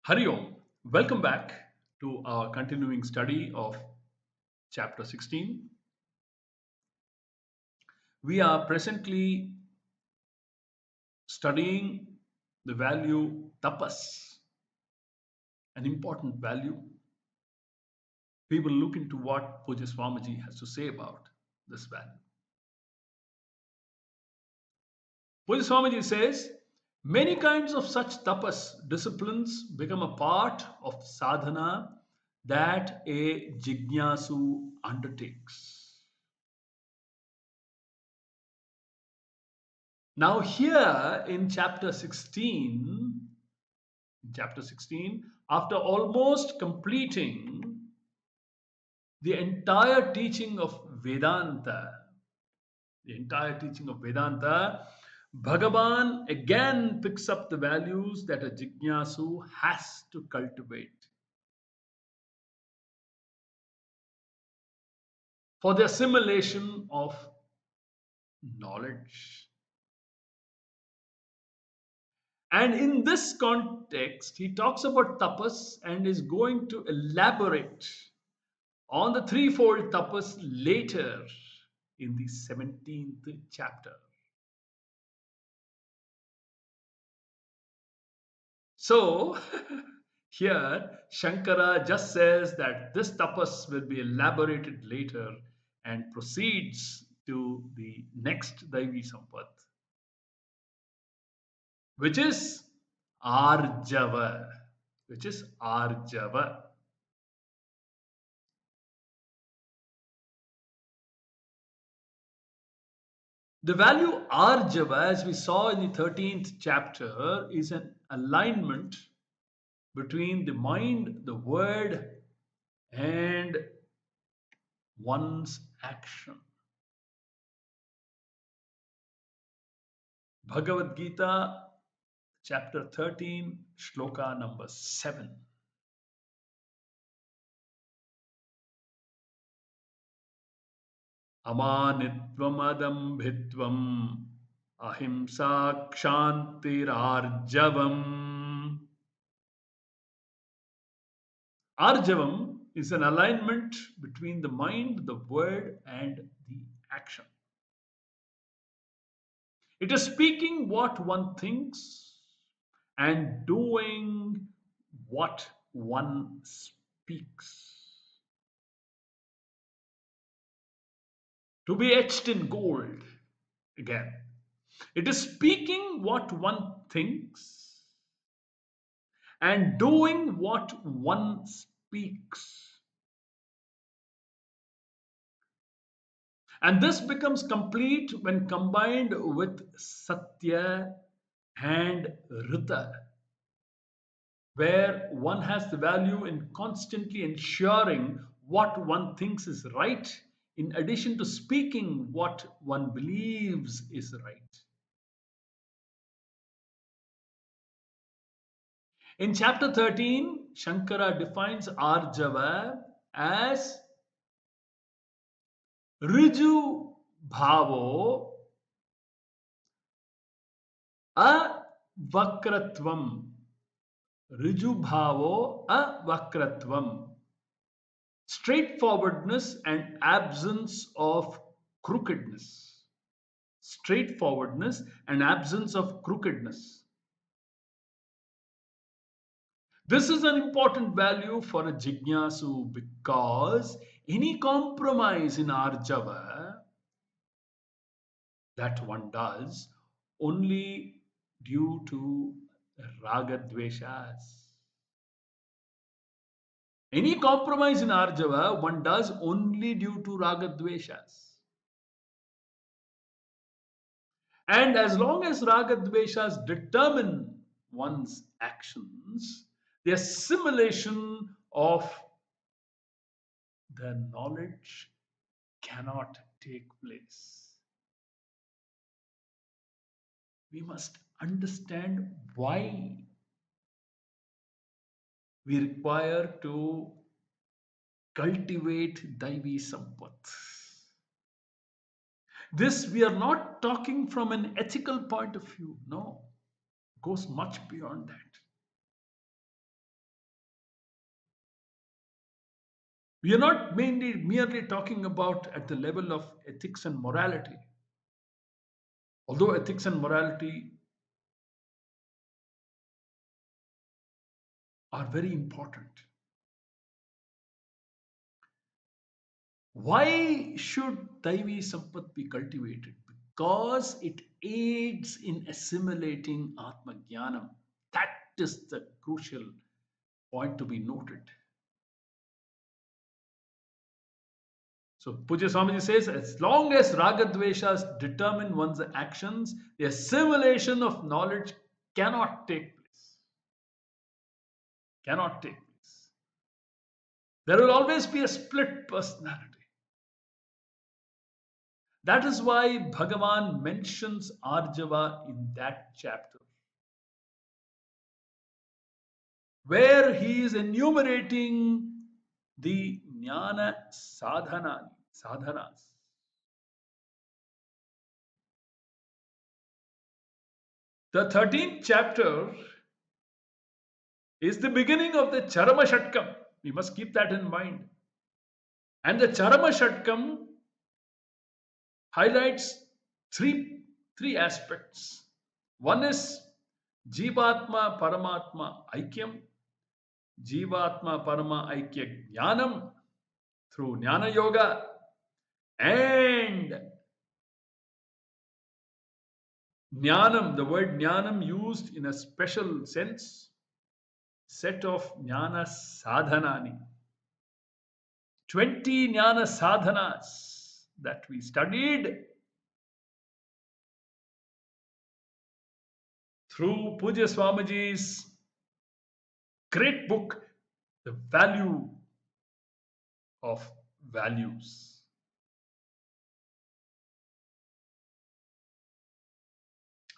Hari Om. Welcome back to our continuing study of chapter 16. We are presently studying the value tapas, an important value. We will look into what Poojya Swamiji has to say about this value. Poojya Swamiji says, many kinds of such tapas disciplines become a part of sadhana that a jignasu undertakes. Now, here in chapter 16, after almost completing the entire teaching of Vedanta, Bhagavan again picks up the values that a jignasu has to cultivate for the assimilation of knowledge. And in this context, he talks about tapas and is going to elaborate on the threefold tapas later in the 17th chapter. So, here Shankara just says that this tapas will be elaborated later and proceeds to the next Daivi Sampat, which is Arjava. Which is Arjava. The value Arjava, as we saw in the 13th chapter, is an alignment between the mind, the word, and one's action. Bhagavad Geetha, chapter 13, shloka number 7. Amanitvam adambhitvam ahimsa kshantirarjavam. Arjavam is an alignment between the mind, the word, and the action. It is speaking what one thinks and doing what one speaks. To be etched in gold again. It is speaking what one thinks and doing what one speaks. And this becomes complete when combined with Satya and Rita, where one has the value in constantly ensuring what one thinks is right, in addition to speaking what one believes is right. In chapter 13, Shankara defines Arjava as Riju Bhavo Avakratvam. Riju Bhavo Avakratvam. Straightforwardness and absence of crookedness. Straightforwardness and absence of crookedness. This is an important value for a jignasu because any compromise in Arjava that one does only due to ragadveshas. Any compromise in Arjava one does only due to ragadveshas. And as long as ragadveshas determine one's actions, the assimilation of the knowledge cannot take place. We must understand why we require to cultivate Daivi Sampat. This we are not talking from an ethical point of view. No, it goes much beyond that. We are not mainly merely talking about at the level of ethics and morality, although ethics and morality are very important. Why should Daivi Sampat be cultivated? Because it aids in assimilating Atma Jnanam. That is the crucial point to be noted. So Pujya Swamiji says, as long as Ragadveshas determine one's actions, the assimilation of knowledge cannot take place. Cannot take place. There will always be a split personality. That is why Bhagavan mentions Arjava in that chapter, where he is enumerating the jnana sadhanas. The 13th chapter is the beginning of the Charama Shatkam. We must keep that in mind. And the Charama Shatkam highlights three aspects. One is Jivatma Paramatma Aikyam, Jivatma Parama Aikya Jnanam through Jnana Yoga, and Jnanam, the word Jnanam used in a special sense, set of Jnana Sadhanani. 20 Jnana Sadhanas that we studied through Poojya Swamiji's great book, The Value of Values.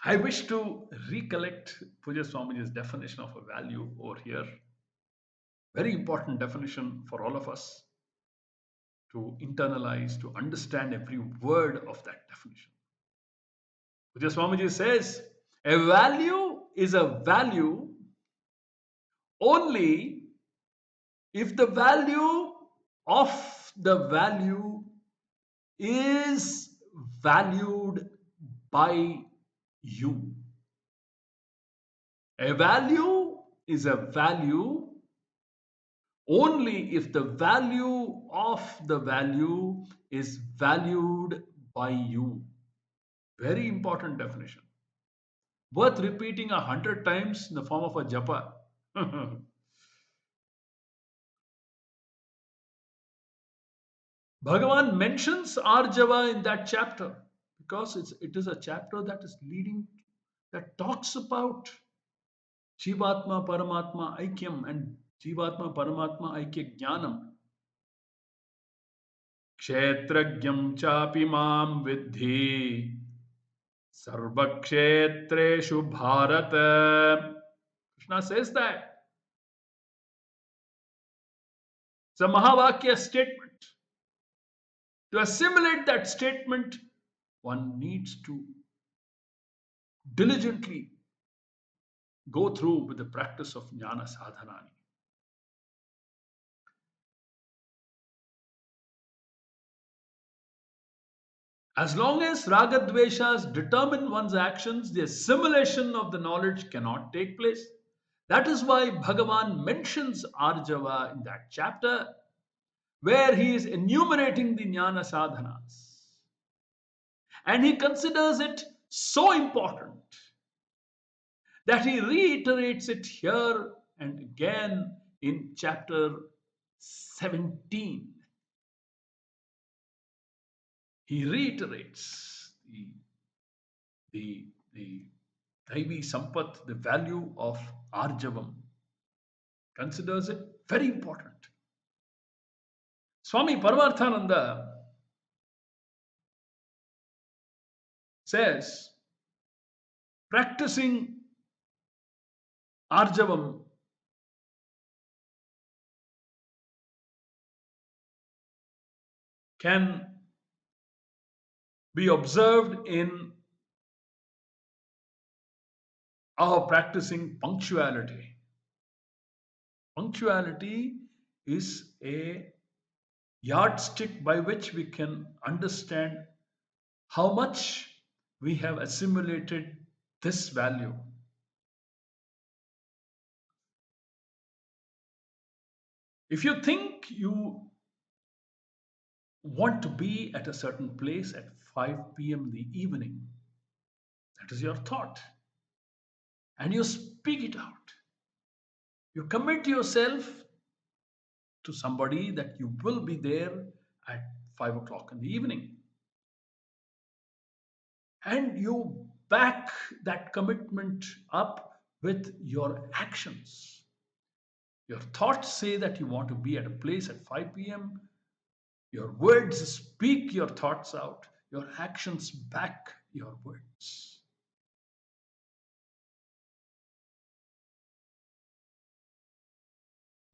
I wish to recollect Poojya Swamiji's definition of a value over here. Very important definition for all of us to internalize, to understand every word of that definition. Poojya Swamiji says, a value is a value only if the value of the value is valued by you. A value is a value only if the value of the value is valued by you. Very important definition. Worth repeating 100 times in the form of a japa. Bhagavan mentions Arjava in that chapter because it is a chapter that is leading, that talks about Jivatma Paramatma Aikyam and Jivatma Paramatma Aikya Jnanam. Kshetragyam chapi mam vidhi sarvakshetreshu bharata. Krishna says that. It's a Mahavakya statement. To assimilate that statement, one needs to diligently go through with the practice of Jnana Sadhanani. As long as Ragadveshas determine one's actions, the assimilation of the knowledge cannot take place. That is why Bhagavan mentions Arjava in that chapter, where he is enumerating the Jnana Sadhanas. And he considers it so important that he reiterates it here and again in chapter 17. He reiterates the Daivi Sampat, the value of Arjavam, considers it very important. Swami Paramarthananda says, practicing Arjavam can be observed in our practicing punctuality. Punctuality is a yardstick by which we can understand how much we have assimilated this value. If you think you want to be at a certain place at 5 p.m. in the evening, that is your thought, and you speak it out. You commit yourself to somebody that you will be there at 5 o'clock in the evening. And you back that commitment up with your actions. Your thoughts say that you want to be at a place at 5 p.m. Your words speak your thoughts out. Your actions back your words.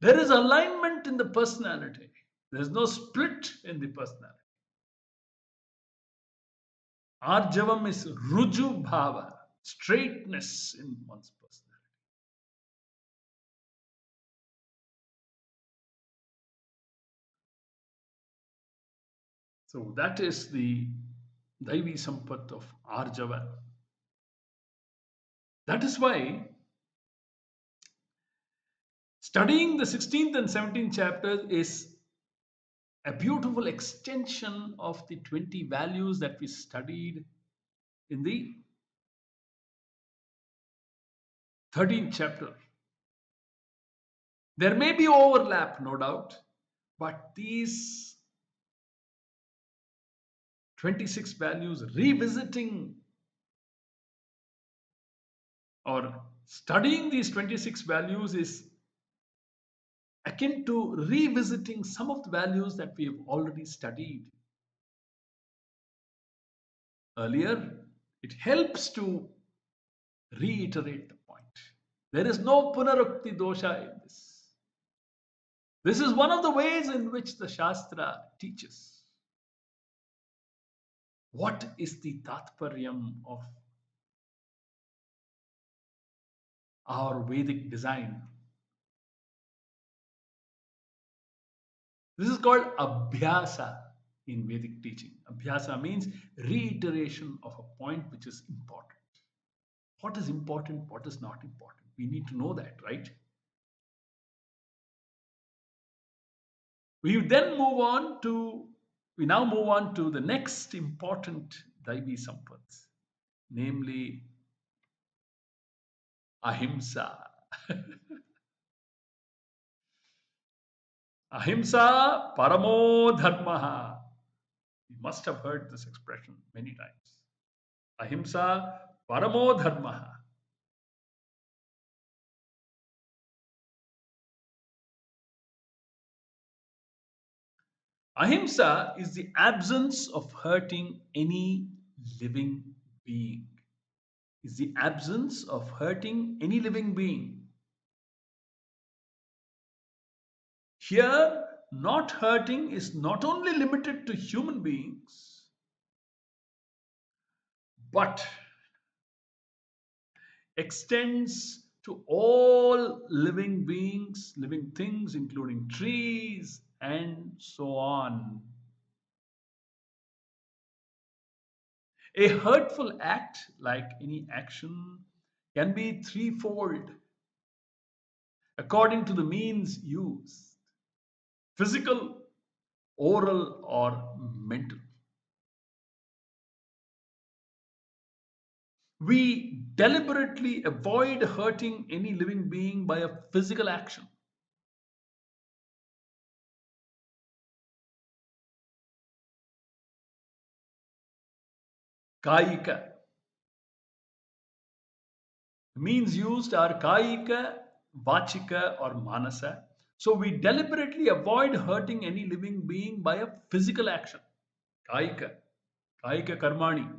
There is alignment in the personality. There is no split in the personality. Arjavam is ruju bhava, straightness in one's personality. So that is the Daivi Sampat of Arjava. That is why studying the 16th and 17th chapters is a beautiful extension of the 20 values that we studied in the 13th chapter. There may be overlap, no doubt, but these 26 values, revisiting or studying these 26 values is akin to revisiting some of the values that we have already studied earlier. It helps to reiterate the point. There is no punarukti dosha in this. This is one of the ways in which the Shastra teaches. What is the tatparyam of our Vedic design? This is called abhyasa in Vedic teaching. Abhyasa means reiteration of a point which is important. What is important, what is not important? We need to know that, right? We now move on to the next important Daivi Sampats, namely ahimsa. Ahimsa paramo dharmaha. You must have heard this expression many times. Ahimsa paramo dharmaha. Ahimsa is the absence of hurting any living being. Is the absence of hurting any living being. Here, not hurting is not only limited to human beings, but extends to all living beings, living things, including trees and so on. A hurtful act, like any action, can be threefold according to the means used: physical, oral, or mental. We deliberately avoid hurting any living being by a physical action. Kayika. The means used are kayika, vachika, or manasa. So we deliberately avoid hurting any living being by a physical action. Kayika. Kayika karmani.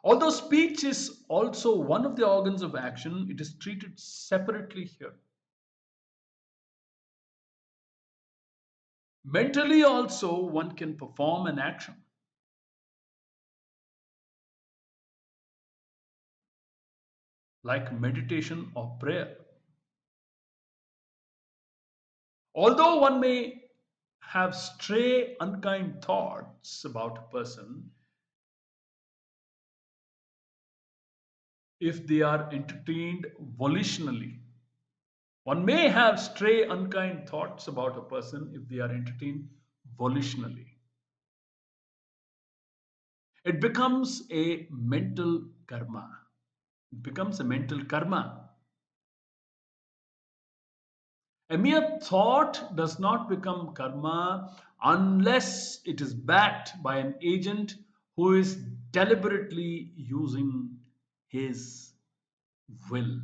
Although speech is also one of the organs of action, it is treated separately here. Mentally also, one can perform an action. Like meditation or prayer. Although one may have stray, unkind thoughts about a person if they are entertained volitionally. One may have stray, unkind thoughts about a person if they are entertained volitionally. It becomes a mental karma. It becomes a mental karma. A mere thought does not become karma unless it is backed by an agent who is deliberately using his will.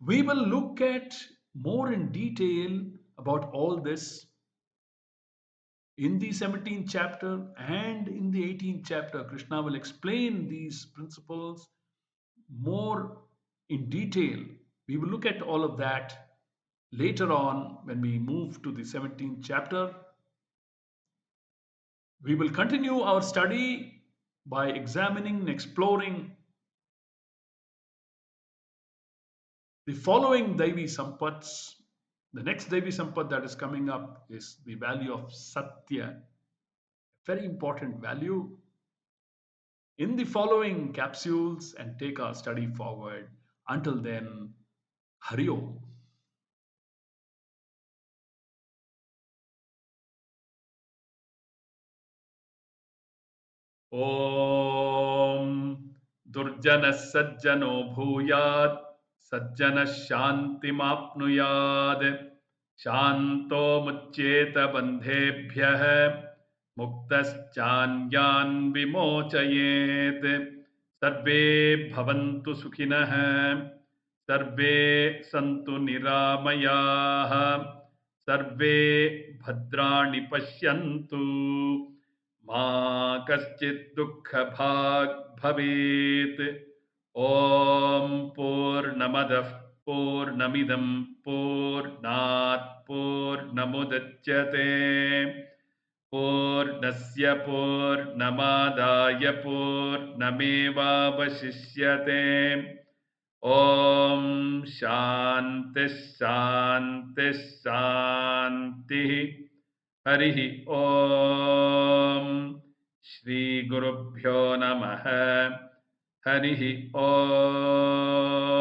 We will look at more in detail about all this in the 17th chapter and in the 18th chapter. Krishna will explain these principles more in detail. We will look at all of that later on when we move to the 17th chapter. We will continue our study by examining and exploring the following Devi Sampats. The next Devi Sampat that is coming up is the value of Satya, a very important value, in the following capsules and take our study forward. Until then, Hari Om. ॐ दुर्जनः सज्जनो भूयात् सज्जनः शान्तिमाप्नुयात् शान्तो मुच्येत बन्धेभ्यः मुक्तश्चान्यान् विमोचयेत् सर्वे भवन्तु सुखिनः सर्वे सन्तु निरामयाः सर्वे भद्राणि पश्यन्तु मा कश्चित् दुःखभाग् भवेत् ॐ पूर्णमदः पूर्णमिदं पूर्णात् पूर्णमुदच्यते पूर्णस्य पूर्णमादाय पूर्णमेवावशिष्यते ॐ शान्तिः शान्तिः शान्तिः हरिः ॐ श्रीगुरुभ्यो नमः हरिः ॐ